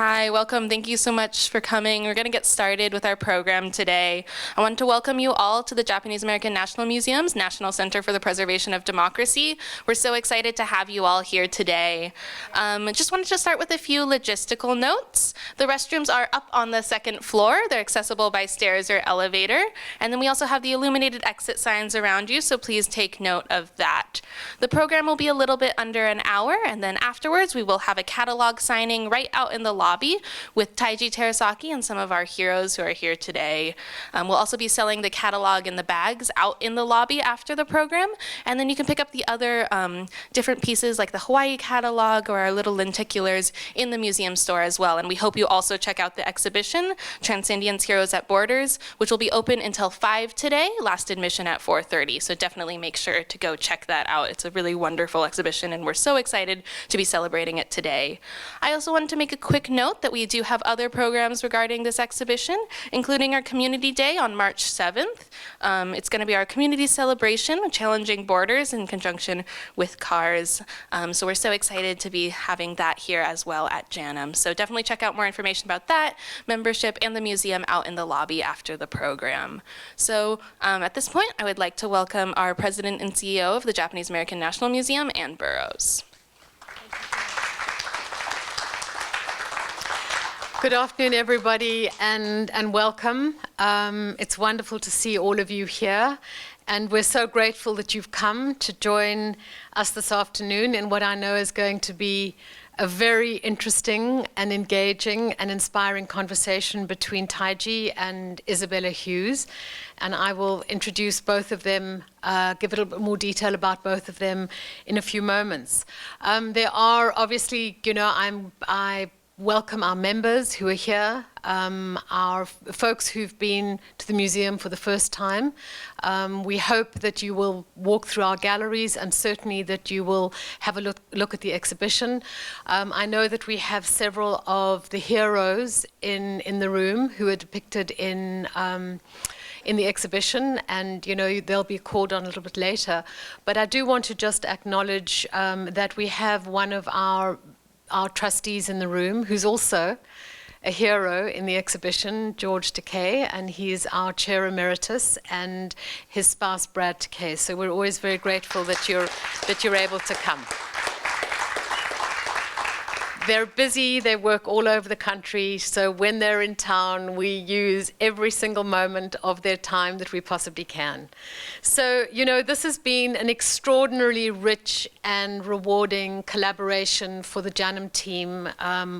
Hi, welcome. Thank you so much for coming. We're going to get started with our program today. I want to welcome you all to the Japanese American National Museum's National Center for the Preservation of Democracy. We're so excited to have you all here today. Just wanted to start with a few logistical notes. The restrooms are up on the second floor. They're accessible by stairs or elevator. And then we also have the illuminated exit signs around you, so please take note of that. The program will be a little bit under an hour, and then afterwards we will have a catalog signing right out in the lobby with Taiji Terasaki and some of our heroes who are here today. We'll also be selling the catalog in the bags out in the lobby after the program, and then you can pick up the other different pieces like the Hawaii catalog or our little lenticulars in the museum store as well. And we hope you also check out the exhibition, Transcendients Heroes at Borders, which will be open until 5 today, last admission at 4:30. So definitely make sure to go check that out. It's a really wonderful exhibition, and we're so excited to be celebrating it today. I also wanted to make a quick note that we do have other programs regarding this exhibition, including our Community Day on March 7th. It's going to be our community celebration, Challenging Borders, in conjunction with CARS. So we're so excited to be having that here as well at JANM. So definitely check out more information about that, membership, and the museum out in the lobby after the program. So at this point, I would like to welcome our President and CEO of the Japanese American National Museum, Anne Burroughs. Good afternoon, everybody, and welcome. It's wonderful to see all of you here, and we're so grateful that you've come to join us this afternoon in what I know is going to be a very interesting and engaging and inspiring conversation between Taiji and Isabella Hughes. And I will introduce both of them, give a little bit more detail about both of them in a few moments. There are obviously, I welcome our members who are here, our folks who've been to the museum for the first time. We hope that you will walk through our galleries and certainly that you will have a look at the exhibition. I know that we have several of the heroes in the room who are depicted in the exhibition, and they'll be called on a little bit later. But I do want to just acknowledge that we have one of our trustees in the room, who's also a hero in the exhibition, George Takei, and he's our chair emeritus, and his spouse, Brad Takei. So we're always very grateful that you're able to come. They're busy, they work all over the country, so when they're in town, we use every single moment of their time that we possibly can. So, this has been an extraordinarily rich and rewarding collaboration for the JANM team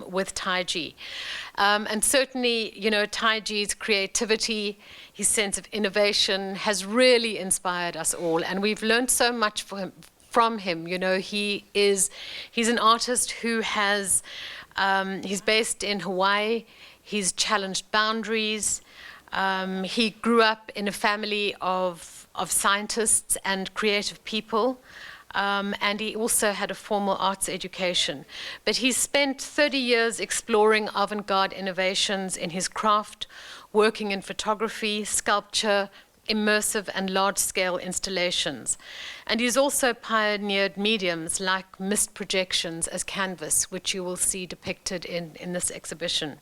with Taiji. And certainly, Taiji's creativity, his sense of innovation has really inspired us all, and we've learned so much from him. He's an artist who has, he's based in Hawaii, he's challenged boundaries, he grew up in a family of scientists and creative people, and he also had a formal arts education. But he spent 30 years exploring avant-garde innovations in his craft, working in photography, sculpture, immersive and large-scale installations. And he's also pioneered mediums like mist projections as canvas, which you will see depicted in this exhibition.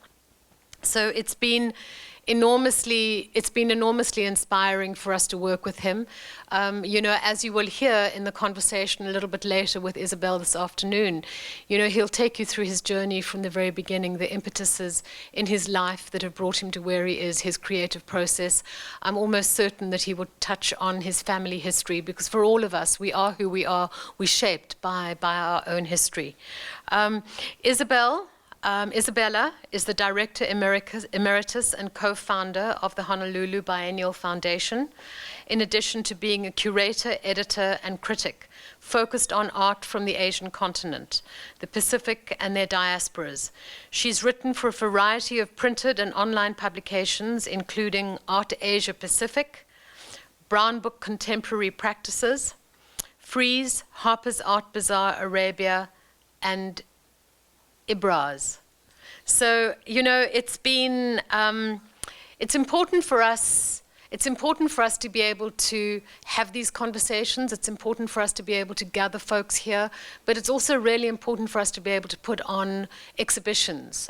So it's been enormously inspiring for us to work with him. As you will hear in the conversation a little bit later with Isabel this afternoon, he'll take you through his journey from the very beginning, the impetuses in his life that have brought him to where he is, his creative process. I'm almost certain that he would touch on his family history, because for all of us, we are who we are, we're shaped by our own history. Isabella is the Director Emeritus and co-founder of the Honolulu Biennial Foundation, in addition to being a curator, editor, and critic focused on art from the Asian continent, the Pacific, and their diasporas. She's written for a variety of printed and online publications, including Art Asia Pacific, Brown Book Contemporary Practices, Frieze, Harper's Art Bazaar Arabia, and Ibraz. So, it's important for us, It's important for us to be able to have these conversations. It's important for us to be able to gather folks here. But it's also really important for us to be able to put on exhibitions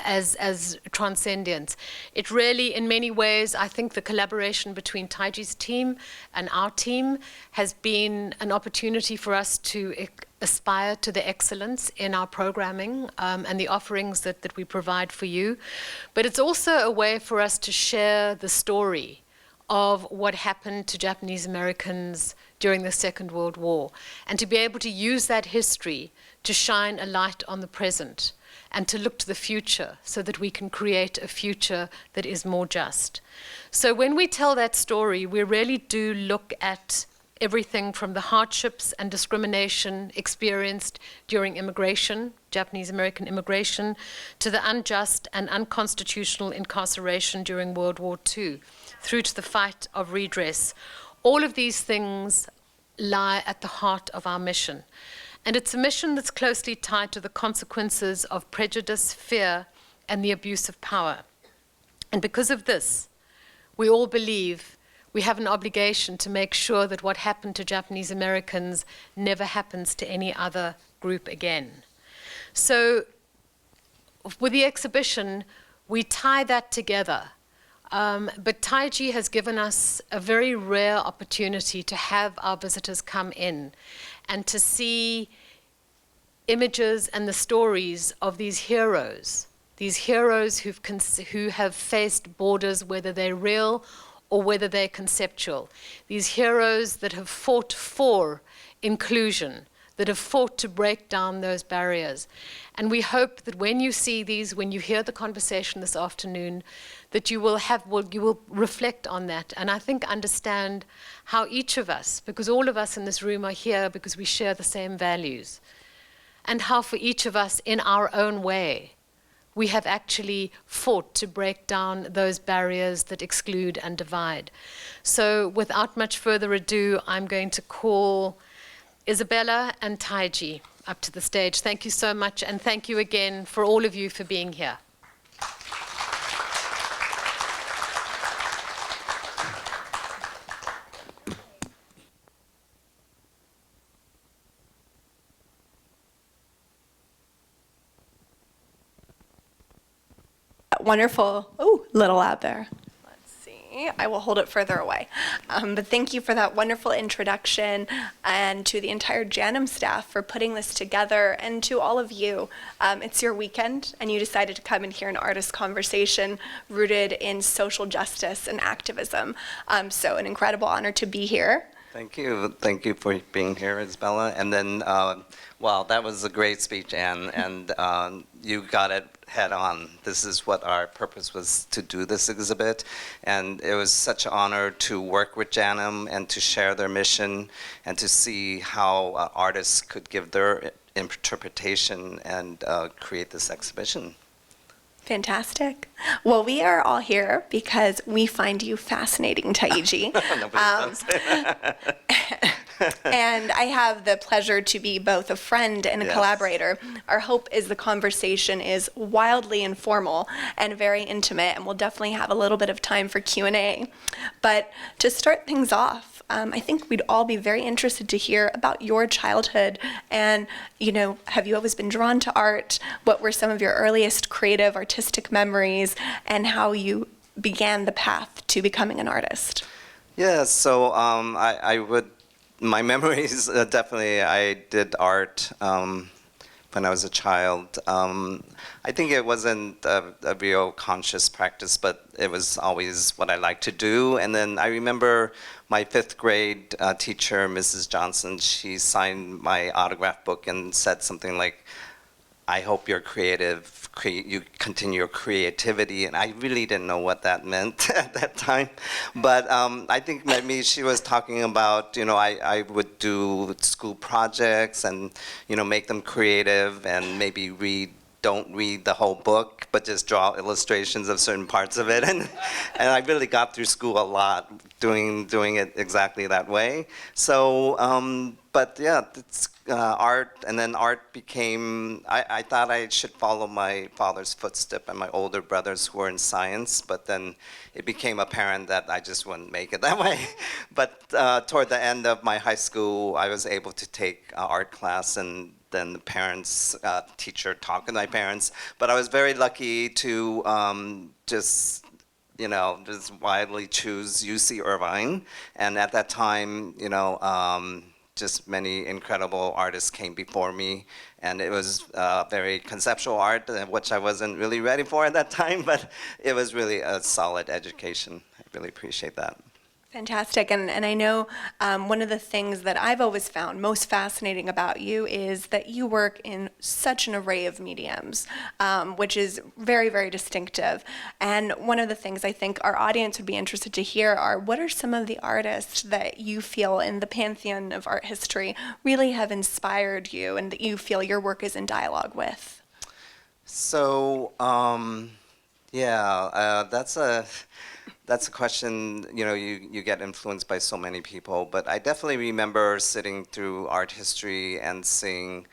as Transcendients. It really, in many ways, I think the collaboration between Taiji's team and our team has been an opportunity for us to aspire to the excellence in our programming and the offerings that we provide for you. But it's also a way for us to share the story of what happened to Japanese Americans during the Second World War, and to be able to use that history to shine a light on the present and to look to the future so that we can create a future that is more just. So when we tell that story, we really do look at everything from the hardships and discrimination experienced during immigration, Japanese American immigration, to the unjust and unconstitutional incarceration during World War II, through to the fight of redress. All of these things lie at the heart of our mission. And it's a mission that's closely tied to the consequences of prejudice, fear, and the abuse of power. And because of this, we all believe we have an obligation to make sure that what happened to Japanese Americans never happens to any other group again. So with the exhibition, we tie that together. But Taiji has given us a very rare opportunity to have our visitors come in and to see images and the stories of these heroes who have faced borders, whether they're real or whether they're conceptual. These heroes that have fought for inclusion, that have fought to break down those barriers. And we hope that when you see these, when you hear the conversation this afternoon, that you will reflect on that, and I think understand how each of us, because all of us in this room are here because we share the same values, and how for each of us in our own way, we have actually fought to break down those barriers that exclude and divide. So without much further ado, I'm going to call Isabella and Taiji up to the stage. Thank you so much, and thank you again for all of you for being here. Wonderful. Oh, little loud there. Let's see. I will hold it further away. But thank you for that wonderful introduction, and to the entire JANM staff for putting this together, and to all of you. It's your weekend, and you decided to come and hear an artist conversation rooted in social justice and activism. So an incredible honor to be here. Thank you. Thank you for being here, Isabella. And then, wow, that was a great speech, Anne, and you got it head on. This is what our purpose was, to do this exhibit. And it was such an honor to work with JANM and to share their mission and to see how artists could give their interpretation and create this exhibition. Fantastic. Well, we are all here because we find you fascinating, Taiji. And I have the pleasure to be both a friend and a collaborator. Our hope is the conversation is wildly informal and very intimate, and we'll definitely have a little bit of time for Q&A. But to start things off, I think we'd all be very interested to hear about your childhood, and, you know, have you always been drawn to art? What were some of your earliest creative, artistic memories, and how you began the path to becoming an artist? Yeah, so my memories, definitely, I did art when I was a child. I think it wasn't a real conscious practice, but it was always what I liked to do. And then I remember my 5th grade teacher, Mrs. Johnson, she signed my autograph book and said something like, I hope you're creative, you continue your creativity. And I really didn't know what that meant at that time. But I think maybe she was talking about, you know, I would do school projects and, you know, make them creative and maybe read don't read the whole book, but just draw illustrations of certain parts of it. And I really got through school a lot doing it exactly that way. So, but yeah, it's art, and then art became, I thought I should follow my father's footstep and my older brothers who were in science, but then it became apparent that I just wouldn't make it that way. But toward the end of my high school, I was able to take art class, and then the parents, teacher talked to my parents. But I was very lucky to just widely choose UC Irvine. And at that time, just many incredible artists came before me. And it was very conceptual art, which I wasn't really ready for at that time, but it was really a solid education. I really appreciate that. Fantastic. And I know one of the things that I've always found most fascinating about you is that you work in such an array of mediums, which is very, very distinctive. And one of the things I think our audience would be interested to hear are, what are some of the artists that you feel in the pantheon of art history really have inspired you and that you feel your work is in dialogue with? So, that's a question, you get influenced by so many people, but I definitely remember sitting through art history and seeing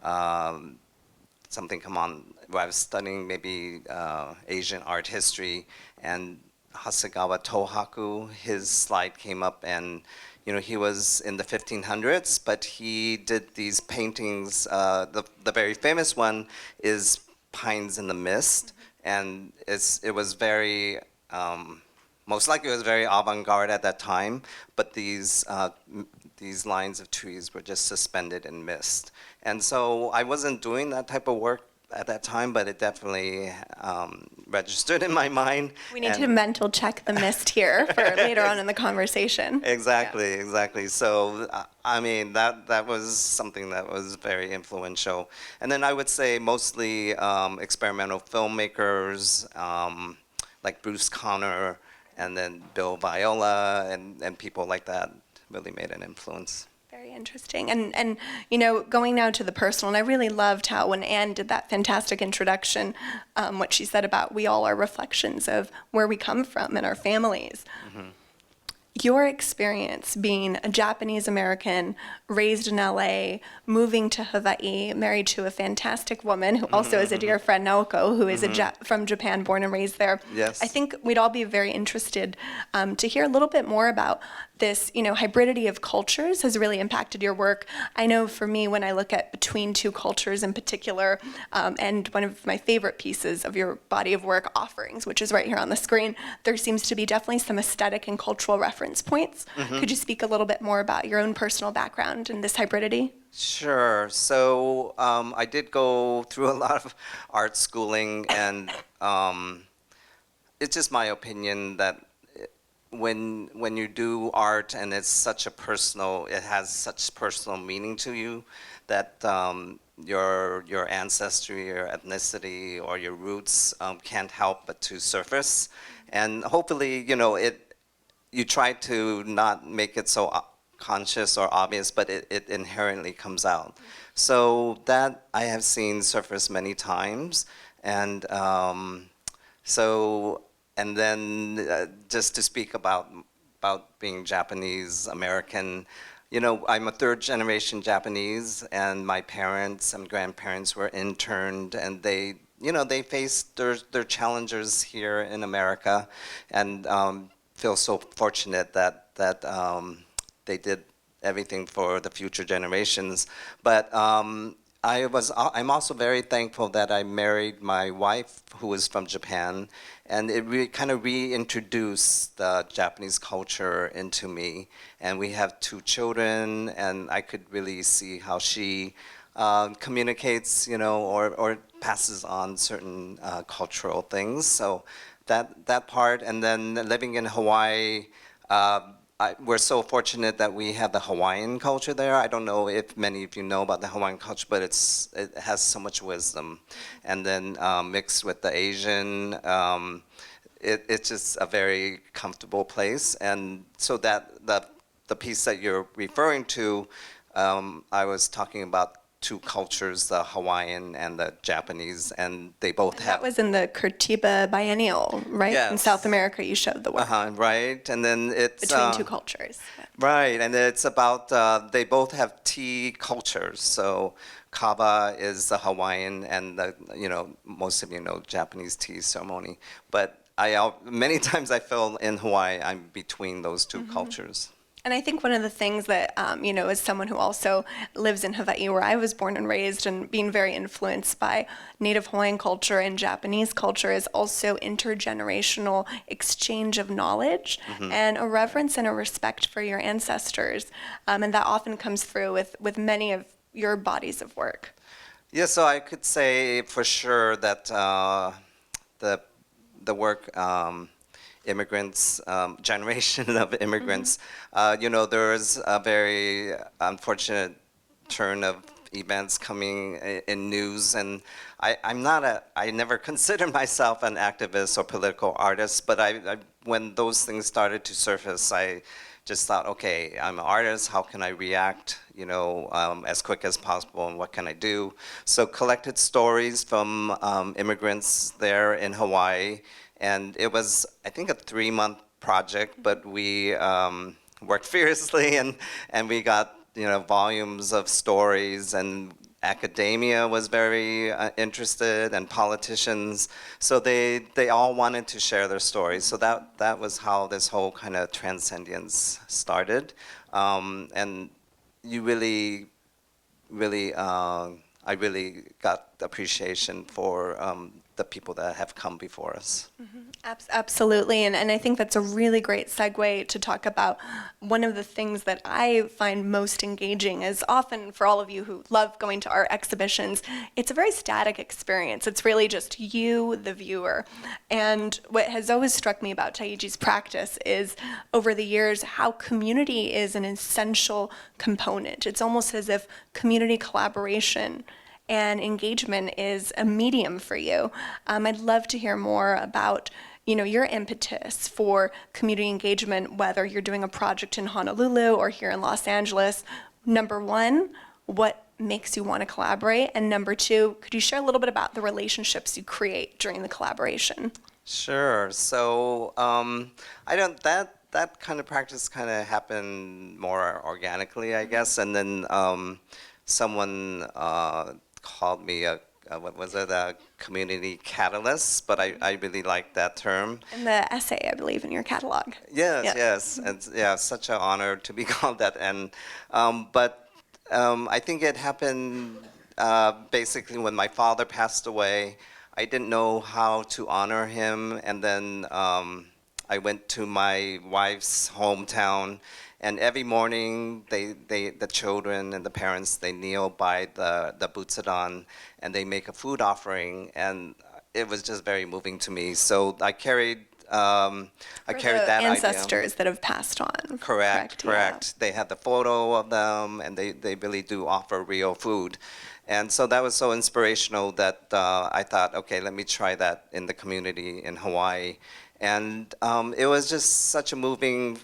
something come on where I was studying maybe Asian art history, and Hasegawa Tōhaku, his slide came up, and he was in the 1500s, but he did these paintings. The very famous one is Pines in the Mist, and it was very most likely it was very avant-garde at that time, but these lines of trees were just suspended in mist. And so I wasn't doing that type of work at that time, but it definitely registered in my mind. We need to mental check the mist here for later on in the conversation. Exactly. So, I mean, that was something that was very influential. And then I would say mostly experimental filmmakers, like Bruce Conner, and then Bill Viola, and people like that really made an influence. Very interesting. And going now to the personal, and I really loved how when Anne did that fantastic introduction, what she said about we all are reflections of where we come from and our families. Mm-hmm. Your experience being a Japanese American, raised in LA, moving to Hawaii, married to a fantastic woman who also is a dear friend, Naoko, who is from Japan, born and raised there. Yes. I think we'd all be very interested to hear a little bit more about this, hybridity of cultures has really impacted your work. I know for me, when I look at Between Two Cultures in particular, and one of my favorite pieces of your body of work, Offerings, which is right here on the screen, there seems to be definitely some aesthetic and cultural reference points. Mm-hmm. Could you speak a little bit more about your own personal background in this hybridity? Sure. So I did go through a lot of art schooling, and it's just my opinion that when you do art and it has such personal meaning to you, that your ancestry, your ethnicity, or your roots can't help but to surface. And hopefully, you try to not make it so conscious or obvious, but it inherently comes out. So that I have seen surface many times, and and then just to speak about being Japanese American, I'm a third generation Japanese, and my parents and grandparents were interned, and they faced their challenges here in America, and feel so fortunate that they did everything for the future generations. But I'm also very thankful that I married my wife, who was from Japan, and it kind of reintroduced the Japanese culture into me. And we have 2 children, and I could really see how she communicates, or passes on certain cultural things. So that part, and then living in Hawaii, we're so fortunate that we have the Hawaiian culture there. I don't know if many of you know about the Hawaiian culture, but it has so much wisdom. And then mixed with the Asian, it's just a very comfortable place. And so that the piece that you're referring to, I was talking about two cultures, the Hawaiian and the Japanese, and they both have. That was in the Curitiba Biennial, right? Yes. In South America, you showed the work. Right, and then it's Between two cultures. right, and it's about they both have tea cultures. So kava is the Hawaiian, and most of you know Japanese tea ceremony. But many times I feel in Hawaii I'm between those two cultures. And I think one of the things that, as someone who also lives in Hawaii, where I was born and raised, and being very influenced by Native Hawaiian culture and Japanese culture, is also intergenerational exchange of knowledge and a reverence and a respect for your ancestors. And that often comes through with many of your bodies of work. Yeah, so I could say for sure that the work, immigrants, generation of immigrants, there is a very unfortunate turn of events coming in news, and I never considered myself an activist or political artist, but when those things started to surface, I just thought, okay, I'm an artist, how can I react, as quick as possible, and what can I do? So collected stories from immigrants there in Hawaii, and it was, I think, a 3-month project, but we worked fiercely, and we got, volumes of stories, and academia was very interested, and politicians. So they all wanted to share their stories. So that was how this whole kind of Transcendients started. And you really, I really got appreciation for the people that have come before us. Absolutely, and I think that's a really great segue to talk about one of the things that I find most engaging is often for all of you who love going to art exhibitions, it's a very static experience. It's really just you, the viewer. And what has always struck me about Taiji's practice is over the years how community is an essential component. It's almost as if community collaboration and engagement is a medium for you. I'd love to hear more about your impetus for community engagement, whether you're doing a project in Honolulu or here in Los Angeles. Number one, what makes you want to collaborate? And number two, could you share a little bit about the relationships you create during the collaboration? Sure. So that kind of practice kind of happened more organically, I guess. And then someone called me a community catalyst, but I really like that term. In the essay, I believe, in your catalog. Yes, and such an honor to be called that. And but I think it happened basically when my father passed away. I didn't know how to honor him, and then I went to my wife's hometown. And every morning, the children and the parents, they kneel by the butsudan, and they make a food offering, and it was just very moving to me. So I carried that ancestors idea. that have passed on. Correct. Yeah. They had the photo of them, and they really do offer real food. And so that was so inspirational that I thought, okay, let me try that in the community in Hawaii. And it was just such a moving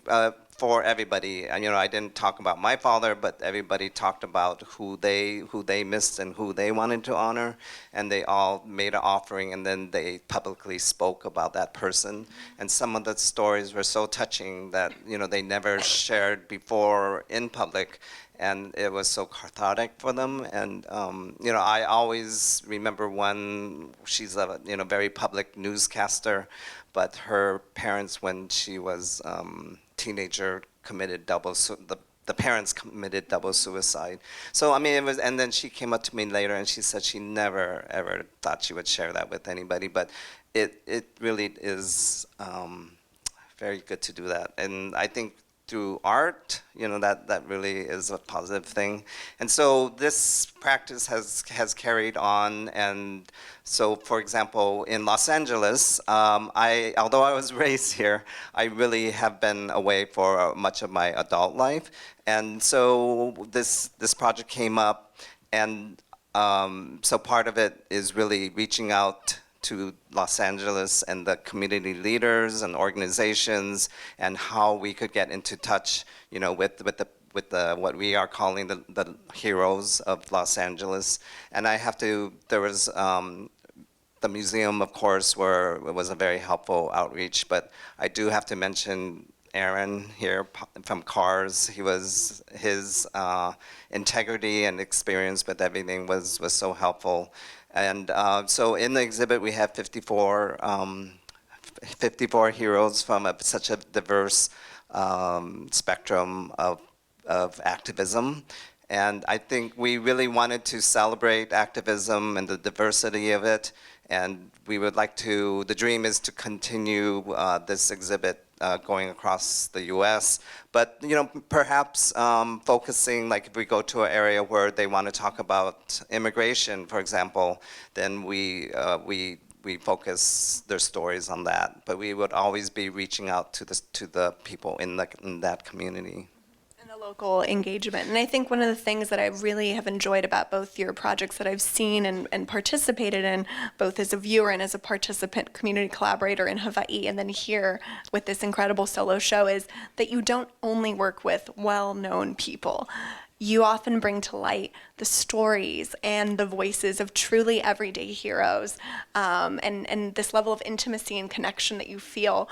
for everybody. And, I didn't talk about my father, but everybody talked about who they missed and who they wanted to honor, and they all made an offering, and then they publicly spoke about that person. And some of the stories were so touching that they never shared before in public, and it was so cathartic for them. And I always remember one. She's a very public newscaster, but her parents, when she was teenager, committed the parents committed double suicide. So it was, and then she came up to me later and she said she never ever thought she would share that with anybody, but it really is very good to do that. And I think through art, that really is a positive thing. And so this practice has carried on. And so, for example, in Los Angeles, although I was raised here, I really have been away for much of my adult life. And so this project came up, and so part of it is really reaching out to Los Angeles and the community leaders and organizations, and how we could get into touch, with with what we are calling the heroes of Los Angeles. And there was the museum, of course, was a very helpful outreach, but I do have to mention Aaron here from CARS. His integrity and experience with everything was so helpful. And so in the exhibit we have 54 heroes from such a diverse spectrum of activism. And I think we really wanted to celebrate activism and the diversity of it. And we would like to, the dream is to continue this exhibit going across the US. But, you know, perhaps focusing, like if we go to an area where they want to talk about immigration, for example, then we focus their stories on that. But we would always be reaching out to the people in that community. Local engagement. And I think one of the things that I really have enjoyed about both your projects that I've seen and participated in, both as a viewer and as a participant, community collaborator in Hawaii, and then here with this incredible solo show, is that you don't only work with well-known people. You often bring to light the stories and the voices of truly everyday heroes, and this level of intimacy and connection that you feel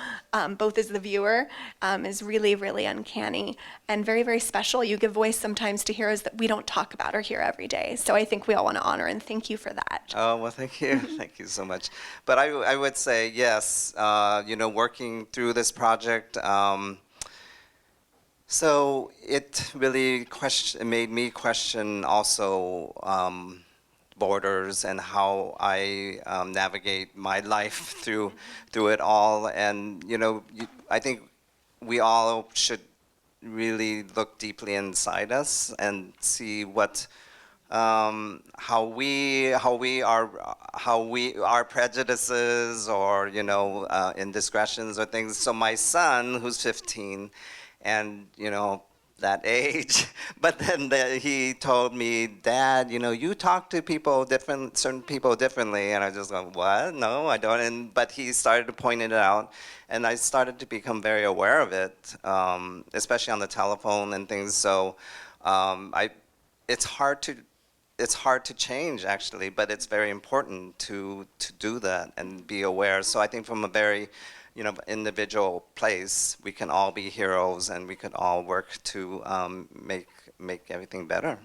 both as the viewer is really, really uncanny and very, very special. You give voice sometimes to heroes that we don't talk about or hear every day. So I think we all want to honor and thank you for that. Oh, well, thank you. Thank you so much. But I would say, yes, you know, working through this project, so it really made me question also borders and how I navigate my life through it all. And you know, I think we all should really look deeply inside us and see what our prejudices or you know indiscretions or things. So my son, who's 15. And, you know, that age. But then he told me, Dad, you know, you talk to certain people differently. And I just go, what? No, I don't. But he started to point it out. And I started to become very aware of it, especially on the telephone and things. So it's hard to change, actually. But it's very important to do that and be aware. So I think from a very individual place, we can all be heroes and we could all work to make everything better.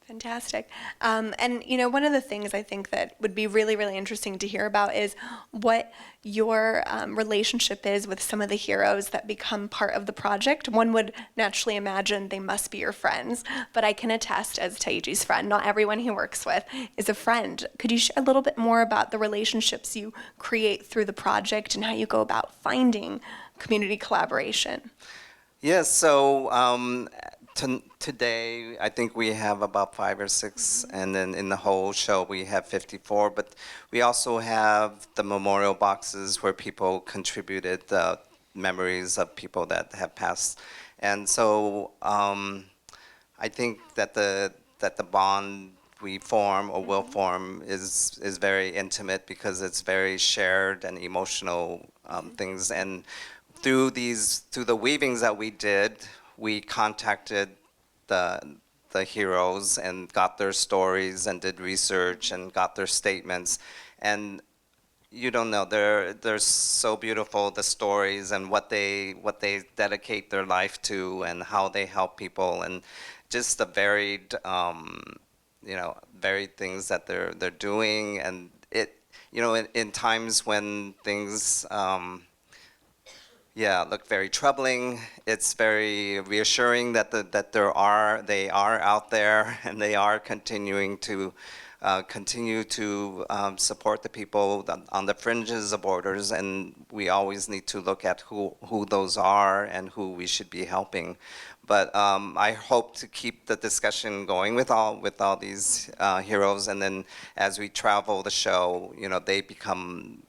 Fantastic. And you know, one of the things I think that would be really, really interesting to hear about is what your relationship is with some of the heroes that become part of the project. One would naturally imagine they must be your friends, but I can attest as Taiji's friend, not everyone he works with is a friend. Could you share a little bit more about the relationships you create through the project and how you go about finding community collaboration? Yes, so today, I think we have about 5 or 6, and then in the whole show we have 54. But we also have the memorial boxes where people contributed the memories of people that have passed. And so I think that the bond we form or will form is very intimate because it's very shared and emotional things. And through the weavings that we did, we contacted the heroes and got their stories and did research and got their statements. And you don't know, they're so beautiful, the stories and what they dedicate their life to and how they help people and just the varied varied things that they're doing. And it, in times when things look very troubling, it's very reassuring that they are out there and they are continuing to support the people on the fringes of borders, and we always need to look at who those are and who we should be helping. But I hope to keep the discussion going with all these heroes, and then as we travel the show, they become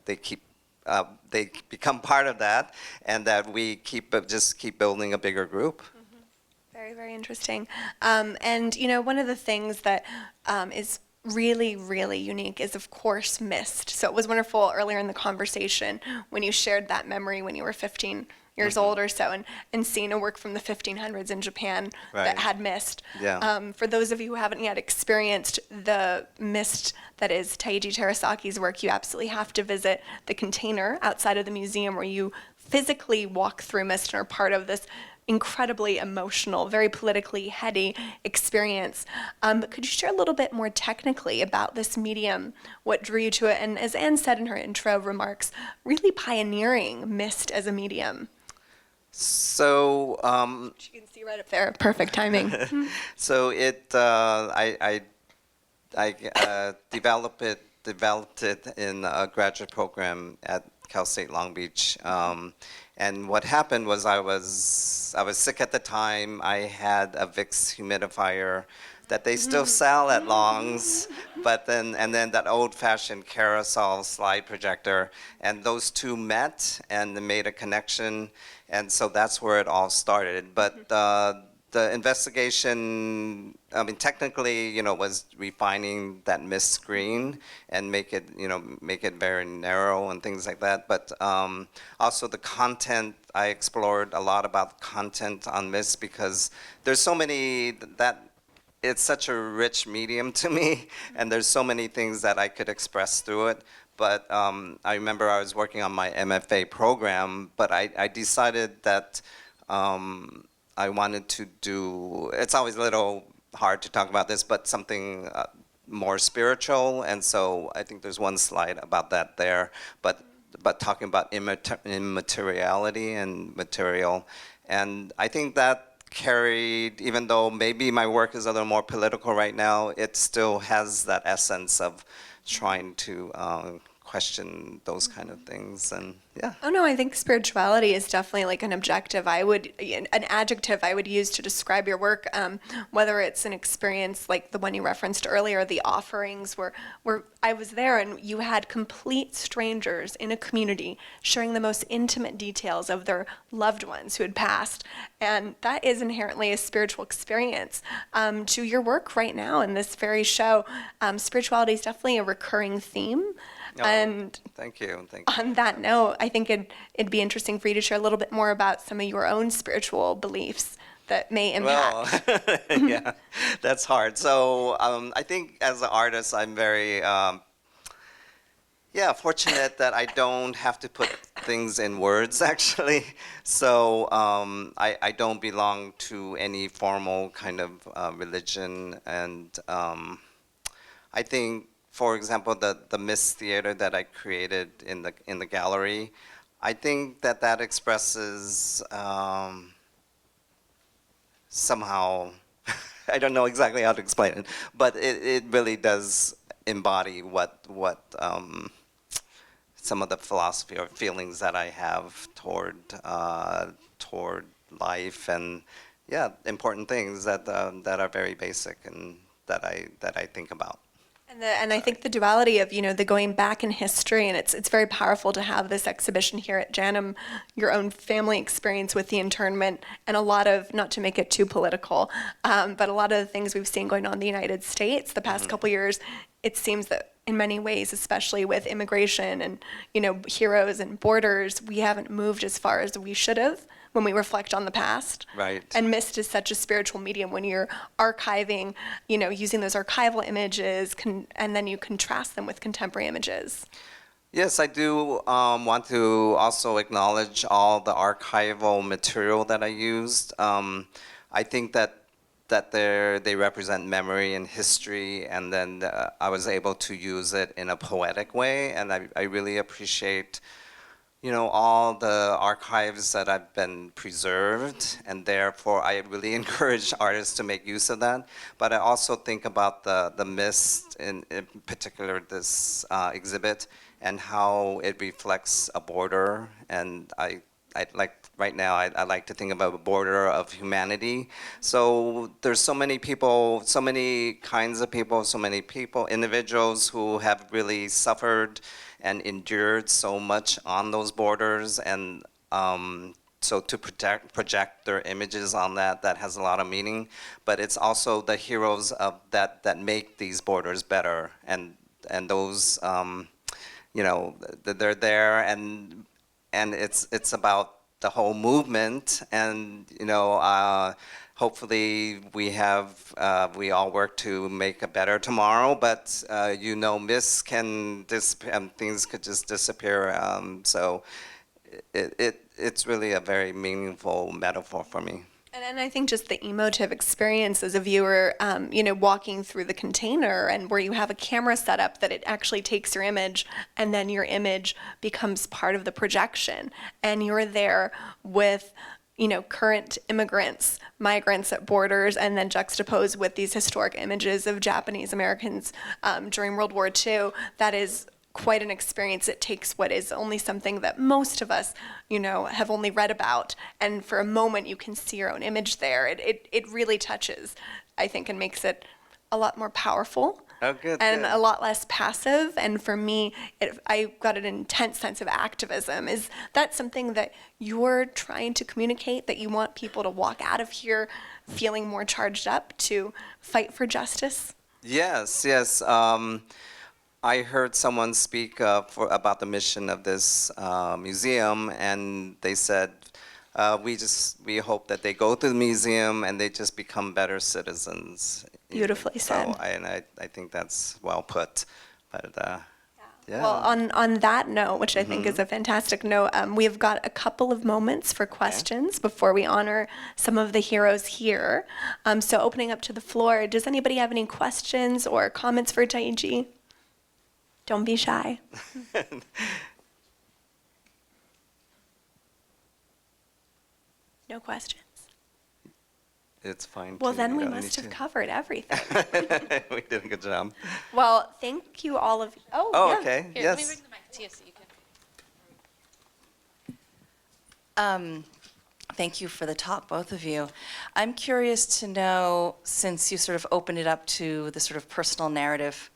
part of that, and that we keep building a bigger group. Mm-hmm. Very, very interesting. And one of the things that is really, really unique is, of course, mist. So it was wonderful earlier in the conversation when you shared that memory when you were 15 years old or so, and seen a work from the 1500s in Japan that had mist. Yeah. For those of you who haven't yet experienced the mist that is Taiji Terasaki's work, you absolutely have to visit the container outside of the museum where you physically walk through mist and are part of this incredibly emotional, very politically heady experience. But could you share a little bit more technically about this medium, what drew you to it, and as Anne said in her intro remarks, really pioneering mist as a medium? So, You can see right up there, perfect timing. so I developed it in a graduate program at Cal State Long Beach. And what happened was I was sick at the time. I had a Vicks humidifier that they still sell at Long's, but then that old-fashioned carousel slide projector, and those two met and made a connection, and so that's where it all started. But the investigation, I mean, technically, was refining that mist screen and make it very narrow and things like that. But also the content, I explored a lot about content on mist because there's so many that it's such a rich medium to me, and there's so many things that I could express through it. But I remember I was working on my MFA program, but I decided that I wanted to do, it's always a little hard to talk about this, but something more spiritual, and so I think there's one slide about that there, but talking about immateriality and material, and I think that carried, even though maybe my work is a little more political right now, it still has that essence of trying to question those kind of things, and yeah. Oh no, I think spirituality is definitely like an objective. An adjective I would use to describe your work, whether it's an experience like the one you referenced earlier, the offerings, where I was there and you had complete strangers in a community sharing the most intimate details of their loved ones who had passed, and that is inherently a spiritual experience. To your work right now in this very show, spirituality is definitely a recurring theme. Oh, And thank you. on that note, I think it'd be interesting for you to share a little bit more about some of your own spiritual beliefs that may impact. Well, yeah, that's hard. So I think as an artist, I'm very fortunate that I don't have to put things in words, actually. So I don't belong to any formal kind of religion, and I think, for example, the Mist Theater that I created in the gallery, I think that expresses somehow, I don't know exactly how to explain it, but it really does embody what some of the philosophy or feelings that I have toward life, and important things that are very basic and that I think about. And I think the duality of, the going back in history, and it's very powerful to have this exhibition here at JANM, your own family experience with the internment, and a lot of, not to make it too political, but a lot of the things we've seen going on in the United States the past couple years, it seems that in many ways, especially with immigration and, heroes and borders, we haven't moved as far as we should have when we reflect on the past. Right. And MIST is such a spiritual medium when you're archiving, using those archival images, and then you contrast them with contemporary images. Yes, I do want to also acknowledge all the archival material that I used. I think that they represent memory and history, and then I was able to use it in a poetic way, and I really appreciate all the archives that have been preserved, and therefore I really encourage artists to make use of that. But I also think about the mist, in particular this exhibit, and how it reflects a border, and I like right now I like to think about a border of humanity. So there's so many people, so many kinds of people, so many people, individuals who have really suffered and endured so much on those borders, and so to project their images on that has a lot of meaning. But it's also the heroes of that make these borders better, and those they're there, and it's about the whole movement, and hopefully we all work to make a better tomorrow. But myths can disappear, things could just disappear. So it's really a very meaningful metaphor for me. And I think just the emotive experience as a viewer, walking through the container and where you have a camera set up that it actually takes your image and then your image becomes part of the projection. And you're there with, current immigrants, migrants at borders, and then juxtaposed with these historic images of Japanese Americans during World War II. That is quite an experience. It takes what is only something that most of us, have only read about, and for a moment you can see your own image there. It really touches, I think, and makes it a lot more powerful. Oh, good. And a lot less passive. And for me, I got an intense sense of activism. Is that something that you're trying to communicate, that you want people to walk out of here feeling more charged up to fight for justice? Yes. I heard someone speak about the mission of this museum, and they said, we hope that they go to the museum and they just become better citizens. Beautifully said. So I think that's well put. But yeah. Well, on that note, which I think is a fantastic note, we have got a couple of moments for questions before we honor some of the heroes here. So opening up to the floor, does anybody have any questions or comments for Taiji? Don't be shy. No questions? It's fine. Well, too. then You we don't must need have to. covered everything. We did a good job. Well, thank you all of you. Oh, yeah. okay. Here, Yes. let me bring the mic to you so you can. Thank you for the talk, both of you. I'm curious to know, since you sort of opened it up to the sort of personal narrative,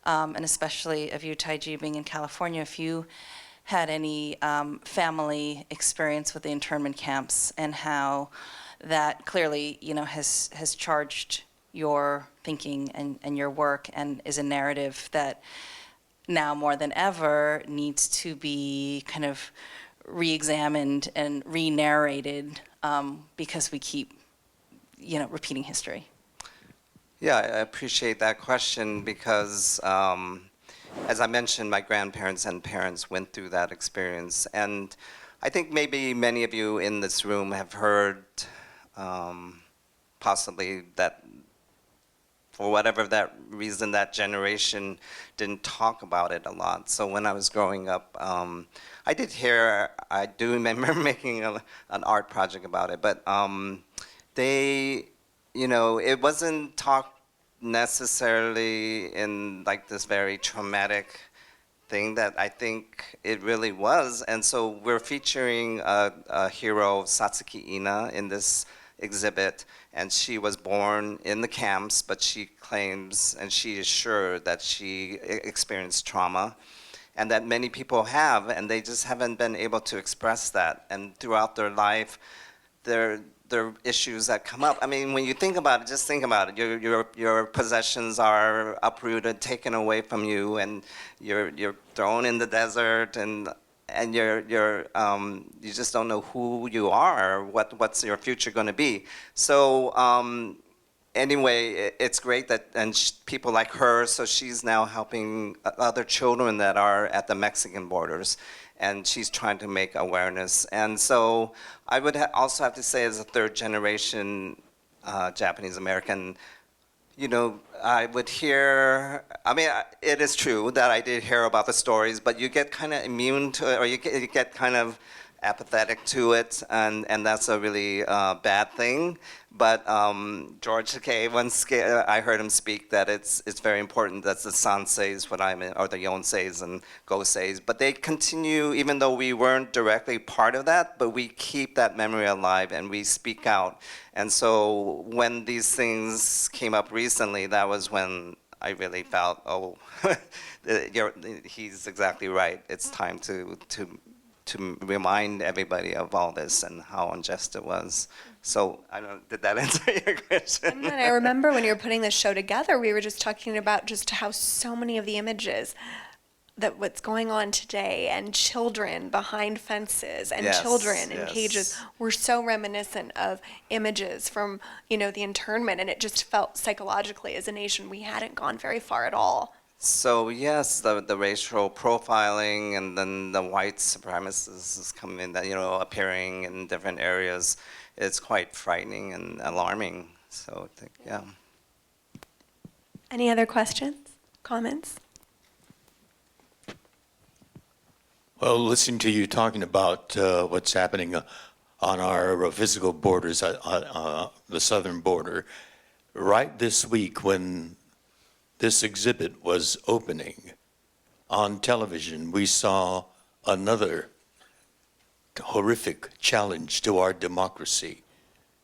and especially of you, Taiji, being in California, if you had any family experience with the internment camps and how that clearly, has charged your thinking and your work, and is a narrative that now more than ever needs to be kind of re-examined and re-narrated because we keep, repeating history. Yeah, I appreciate that question because, as I mentioned, my grandparents and parents went through that experience. And I think maybe many of you in this room have heard possibly that for whatever that reason, that generation didn't talk about it a lot. So when I was growing up, I do remember making an art project about it, but it wasn't talked necessarily in like this very traumatic thing that I think it really was. And so we're featuring a hero, Satsuki Ina, in this exhibit, and she was born in the camps, but she claims and she is sure that she experienced trauma, and that many people have, and they just haven't been able to express that. And throughout their life, there are issues that come up. I mean, when you think about it, just think about it. Your possessions are uprooted, taken away from you, and you're thrown in the desert, and you just don't know who you are, or what's your future going to be. So anyway, it's great that people like her. So she's now helping other children that are at the Mexican borders, and she's trying to make awareness. And so I would also have to say, as a third generation Japanese American, I would hear, it is true that I did hear about the stories, but you get kind of immune to it, or you get kind of apathetic to it, and that's a really bad thing. But George Takei, once I heard him speak that it's very important that the sanseis, or the yonseis and goseis, but they continue, even though we weren't directly part of that, but we keep that memory alive and we speak out. And so when these things came up recently, that was when I really felt, he's exactly right. It's time to remind everybody of all this and how unjust it was. So did that answer your question? And then I remember when you were putting this show together, we were just talking about just how so many of the images that what's going on today and children behind fences and children in cages were so reminiscent of images from, the internment, and it just felt psychologically as a nation we hadn't gone very far at all. So yes, the racial profiling and then the white supremacists coming, appearing in different areas, it's quite frightening and alarming. So I think, yeah. Any other questions, comments? Well, listening to you talking about what's happening on our physical borders, the southern border, right this week when this exhibit was opening, on television we saw another horrific challenge to our democracy.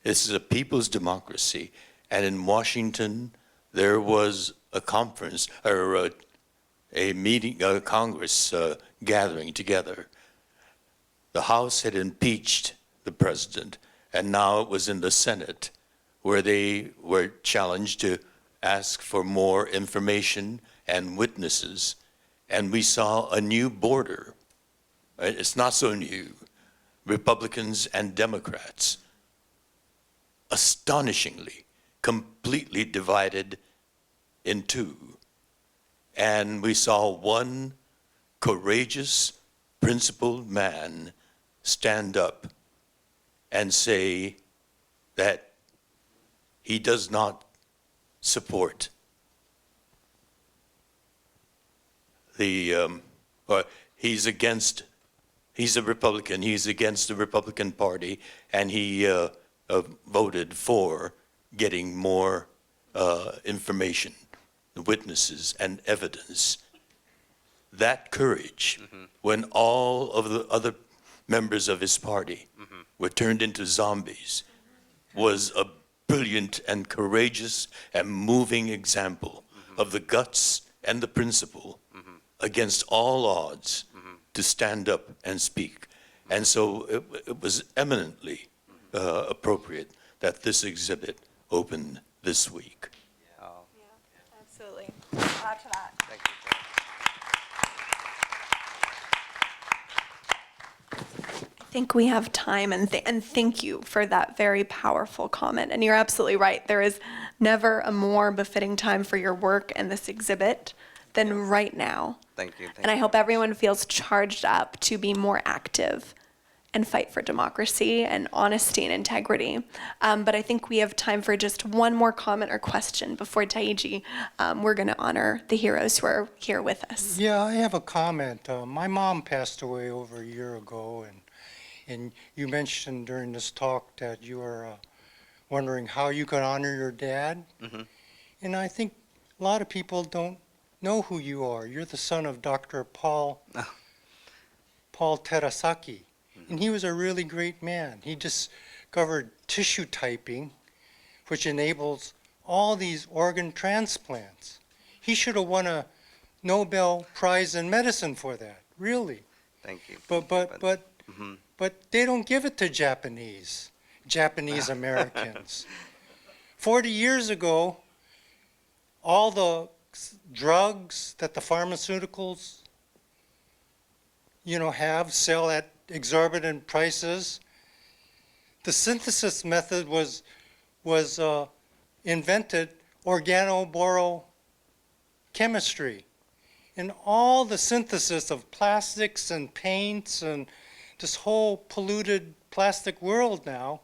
This is a people's democracy, and in Washington there was a conference, or a meeting, a Congress gathering together. The House had impeached the president, and now it was in the Senate where they were challenged to ask for more information and witnesses. And we saw a new border. It's not so new. Republicans and Democrats, astonishingly, completely divided in two. And we saw one courageous, principled man stand up and say that he does not support he's a Republican, he's against the Republican Party, and he voted for getting more information, witnesses, and evidence. That courage, when all of the other members of his party were turned into zombies, was a brilliant and courageous and moving example of the guts and the principle against all odds to stand up and speak. And so it was eminently appropriate that this exhibit opened this week. Absolutely. Clap to that. Thank you. I think we have time, and thank you for that very powerful comment. And you're absolutely right. There is never a more befitting time for your work and this exhibit than right now. Thank you. And I hope everyone feels charged up to be more active and fight for democracy and honesty and integrity. But I think we have time for just one more comment or question before Taiji. We're going to honor the heroes who are here with us. Yeah, I have a comment. My mom passed away over a year ago, and you mentioned during this talk that you were wondering how you could honor your dad. And I think a lot of people don't know who you are. You're the son of Dr. Paul Terasaki. And he was a really great man. He discovered tissue typing, which enables all these organ transplants. He should have won a Nobel Prize in medicine for that, really. Thank you. But they don't give it to Japanese Americans. 40 years ago, all the drugs that the pharmaceuticals, sell at exorbitant prices, the synthesis method was invented, organoborochemistry. And all the synthesis of plastics and paints and this whole polluted plastic world now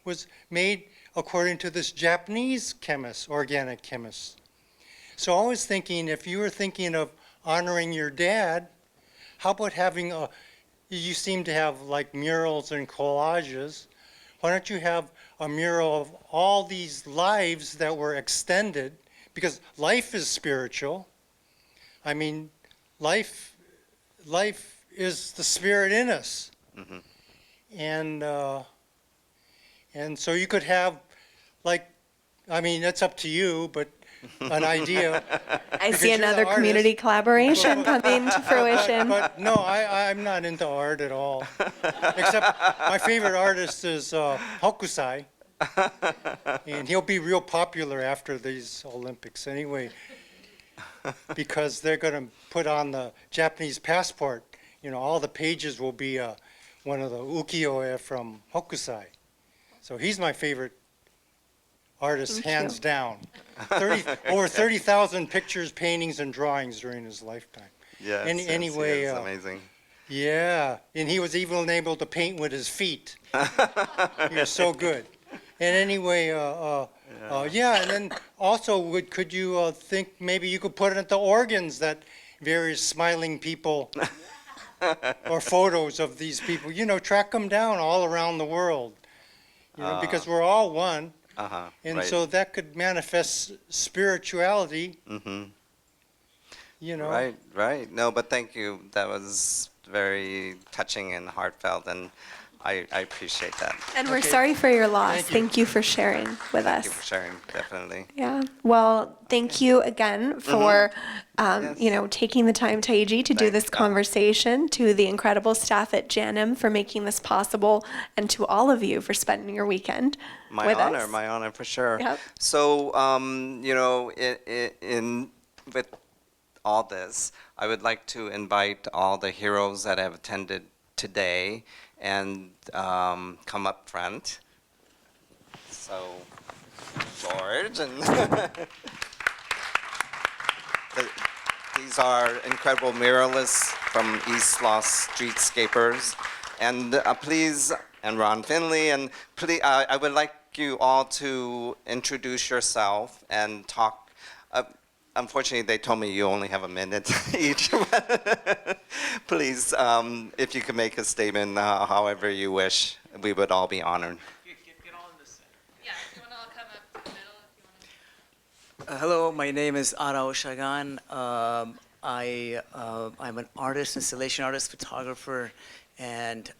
was made according to this Japanese chemist, organic chemist. So I was thinking, if you were thinking of honoring your dad, how about having you seem to have like murals and collages. Why don't you have a mural of all these lives that were extended? Because life is spiritual. I mean, life is the spirit in us. And so you could have, it's up to you, but an idea. I see another community collaboration coming to fruition. But no, I'm not into art at all. Except my favorite artist is Hokusai. And he'll be real popular after these Olympics anyway. because they're going to put on the Japanese passport. You know, all the pages will be one of the ukiyo-e from Hokusai. So he's my favorite artist, hands down. Over 30,000 pictures, paintings, and drawings during his lifetime. Yes, Anyway, yes, amazing. yeah, and he was even able to paint with his feet. He was so good. And anyway, yeah, and then also, could you think maybe you could put it into organs that various smiling people or photos of these people, you know, track them down all around the world, you know, because we're all one. And right. so that could manifest spirituality, you know. Right, right. No, but thank you. That was very touching and heartfelt, and I appreciate that. And we're Okay. sorry for your loss. Thank you. Thank you for sharing with Thank you us. for sharing, definitely. Yeah. Well, thank you again for, you know, taking the time, Taiji, to do Thank this you. conversation, to the incredible staff at JANM for making this possible, and to all of you for spending your weekend My with honor, us. my honor for sure. Yep. So, you know, with all this, I would like to invite all the heroes that have attended today and come up front. So, George and these are incredible muralists from East Los Streetscapers, and please, and Ron Finley, and please, I would like you all to introduce yourself and talk. Unfortunately, they told me you only have a minute each. Please, if you could make a statement however you wish, we would all be honored. Yeah, if you want to all come up to the middle, if you want to. Hello, my name is Arao Shagan. I'm an artist, installation artist, photographer, and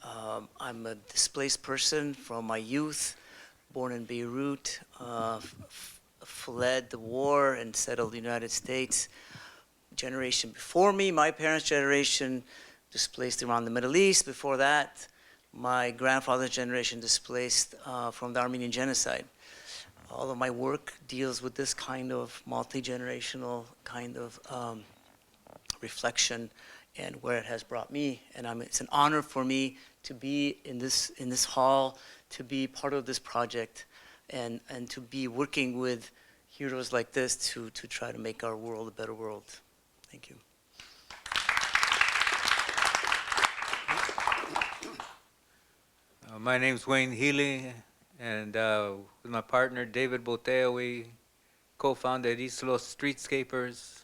I'm a displaced person from my youth, born in Beirut, fled the war and settled in the United States. Generation before me, my parents' generation, displaced around the Middle East. Before that, my grandfather's generation displaced from the Armenian genocide. All of my work deals with this kind of multi-generational kind of reflection and where it has brought me. And it's an honor for me to be in this hall, to be part of this project, and to be working with heroes like this to try to make our world a better world. Thank you. My name's Wayne Healy, and with my partner David Botea, we co-founded East Los Streetscapers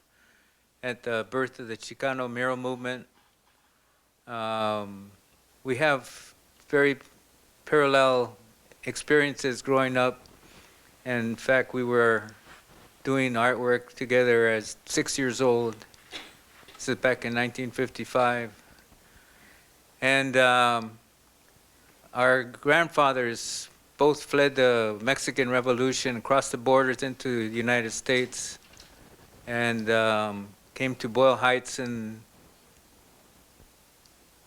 at the birth of the Chicano mural movement. We have very parallel experiences growing up, and in fact we were doing artwork together as 6 years old. This is back in 1955. And our grandfathers both fled the Mexican Revolution, crossed the borders into the United States, and came to Boyle Heights in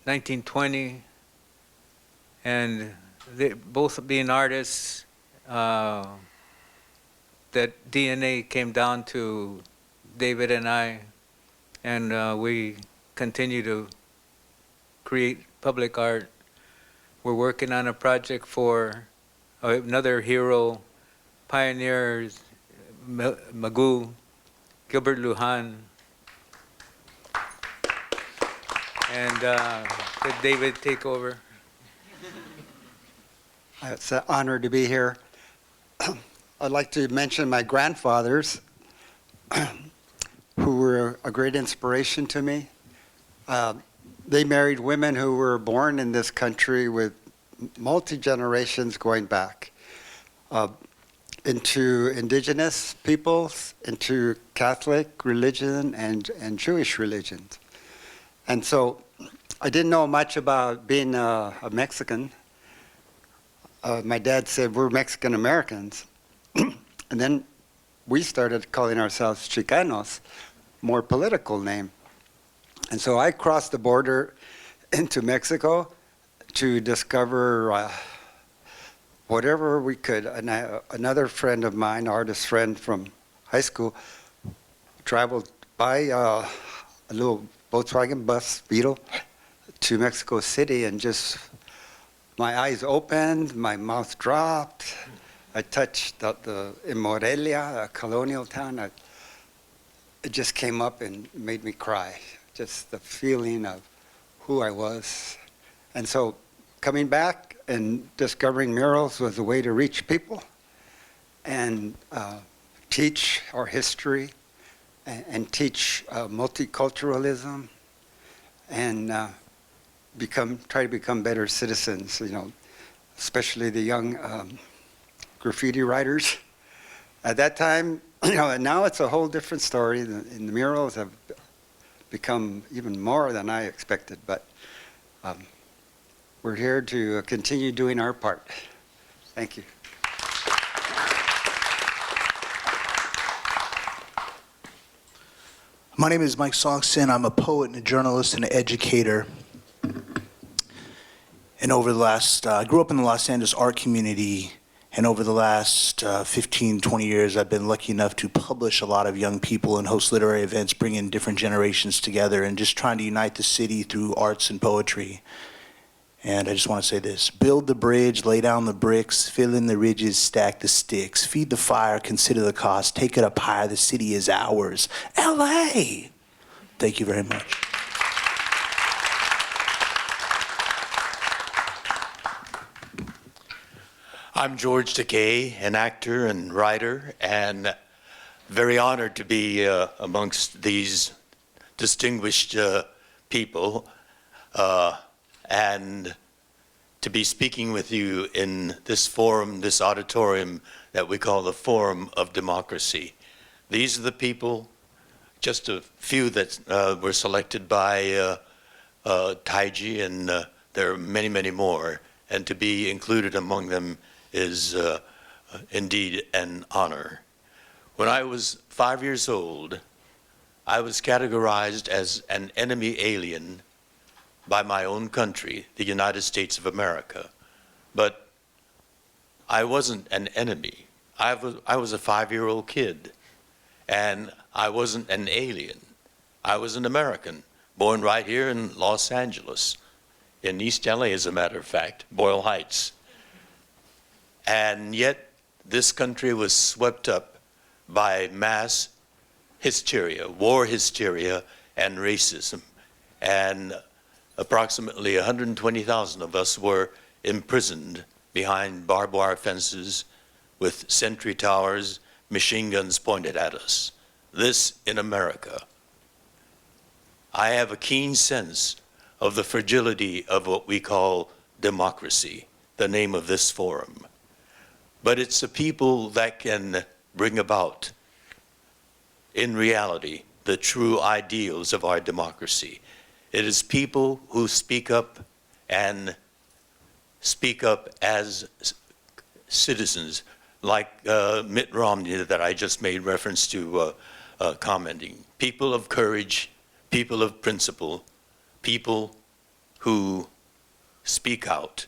1920. And they, both being artists, that DNA came down to David and I, and we continue to create public art. We're working on a project for another hero, pioneer, Magoo, Gilbert Lujan, and let David take over. It's an honor to be here. I'd like to mention my grandfathers, who were a great inspiration to me. They married women who were born in this country with multi-generations going back into indigenous peoples, into Catholic religion and Jewish religions. And so I didn't know much about being a Mexican. My dad said, we're Mexican Americans. And then we started calling ourselves Chicanos, more political name. And so I crossed the border into Mexico to discover whatever we could. And another friend of mine, artist friend from high school, traveled buy a little Volkswagen bus, Beetle, to Mexico City, and just my eyes opened, my mouth dropped. I touched in Morelia, a colonial town. It just came up and made me cry. Just the feeling of who I was. And so coming back and discovering murals was a way to reach people and teach our history and teach multiculturalism and try to become better citizens, especially the young graffiti writers. At that time, and now it's a whole different story, and the murals have become even more than I expected, but we're here to continue doing our part. Thank you. My name is Mike Sockson. I'm a poet and a journalist and an educator. And over the last, I grew up in the Los Angeles art community, and over the last 15, 20 years, I've been lucky enough to publish a lot of young people and host literary events, bringing different generations together and just trying to unite the city through arts and poetry. And I just want to say this: build the bridge, lay down the bricks, fill in the ridges, stack the sticks, feed the fire, consider the cost, take it up higher, the city is ours. LA! Thank you very much. I'm George Takei, an actor and writer, and very honored to be amongst these distinguished people. And to be speaking with you in this forum, this auditorium that we call the Forum of Democracy. These are the people, just a few that were selected by Taiji, and there are many, many more. And to be included among them is indeed an honor. When I was 5 years old, I was categorized as an enemy alien by my own country, the United States of America. But I wasn't an enemy. I was a 5-year-old kid, and I wasn't an alien. I was an American, born right here in Los Angeles, in East LA, as a matter of fact, Boyle Heights. And yet, this country was swept up by mass hysteria, war hysteria, and racism. And approximately 120,000 of us were imprisoned behind barbed wire fences with sentry towers, machine guns pointed at us. This in America. I have a keen sense of the fragility of what we call democracy, the name of this forum. But it's the people that can bring about, in reality, the true ideals of our democracy. It is people who speak up and speak up as citizens, like Mitt Romney that I just made reference to commenting. People of courage, people of principle, people who speak out.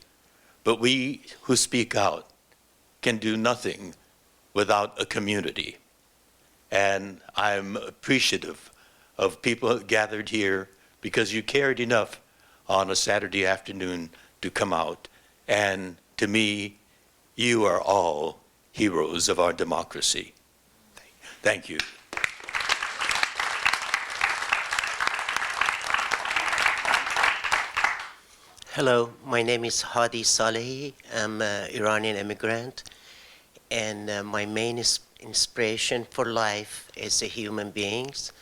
But we who speak out can do nothing without a community. And I'm appreciative of people gathered here because you cared enough on a Saturday afternoon to come out. And to me, you are all heroes of our democracy. Thank you. Hello, my name is Hadi Salehi. I'm an Iranian immigrant, and my main inspiration for life is the human beings,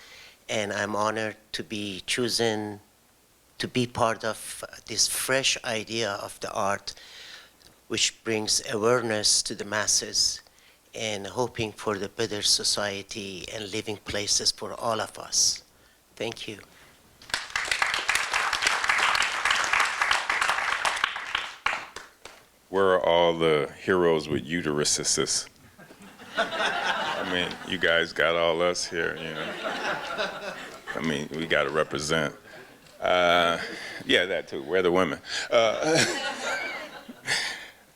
and I'm honored to be chosen to be part of this fresh idea of the art which brings awareness to the masses and hoping for the better society and living places for all of us. Thank you. Where are all the heroes with uteruses? I mean, you guys got all us here, you know. I mean, we got to represent. Yeah, that too. Where are the women?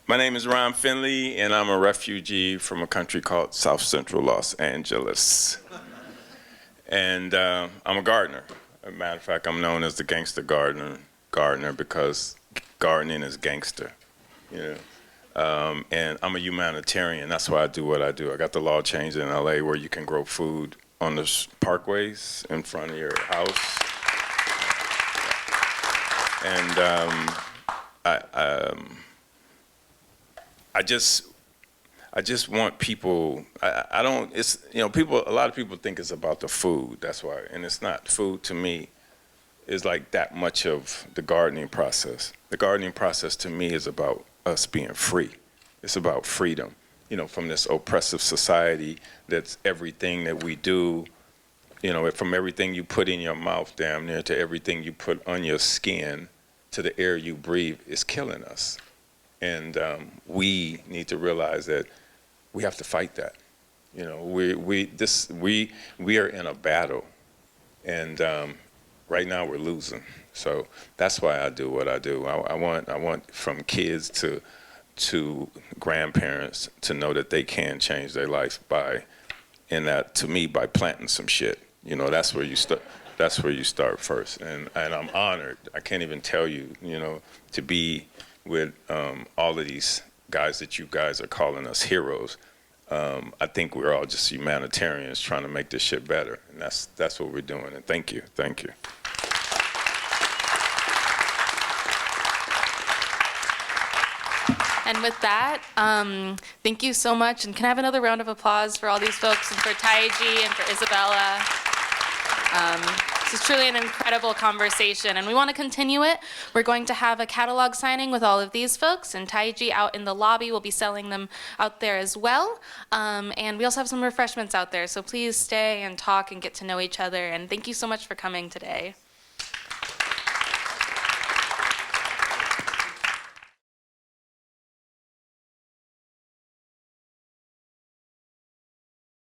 My name is Ron Finley, and I'm a refugee from a country called South Central Los Angeles. And I'm a gardener. As a matter of fact, I'm known as the gangster gardener because gardening is gangster, you know. And I'm a humanitarian. That's why I do what I do. I got the law changed in LA where you can grow food on the parkways in front of your house. And I just want people. I don't. It's, you know, people. A lot of people think it's about the food. That's why, and it's not. Food to me is like that much of the gardening process. The gardening process to me is about us being free. It's about freedom. You know, from this oppressive society that's everything that we do. You know, from everything you put in your mouth, damn near, to everything you put on your skin, to the air you breathe, is killing us. And we need to realize that we have to fight that. You know, we are in a battle, and right now we're losing. So that's why I do what I do. I want from kids to grandparents to know that they can change their life by planting some shit. You know, that's where you start. That's where you start first. And I'm honored. I can't even tell you, you know, to be with all of these guys that you guys are calling us heroes. I think we're all just humanitarians trying to make this shit better, and that's what we're doing. And thank you. And with that, thank you so much. And can I have another round of applause for all these folks, and for Taiji and for Isabella? This is truly an incredible conversation, and we want to continue it. We're going to have a catalog signing with all of these folks, and Taiji out in the lobby will be selling them out there as well. And we also have some refreshments out there, so please stay and talk and get to know each other. And thank you so much for coming today.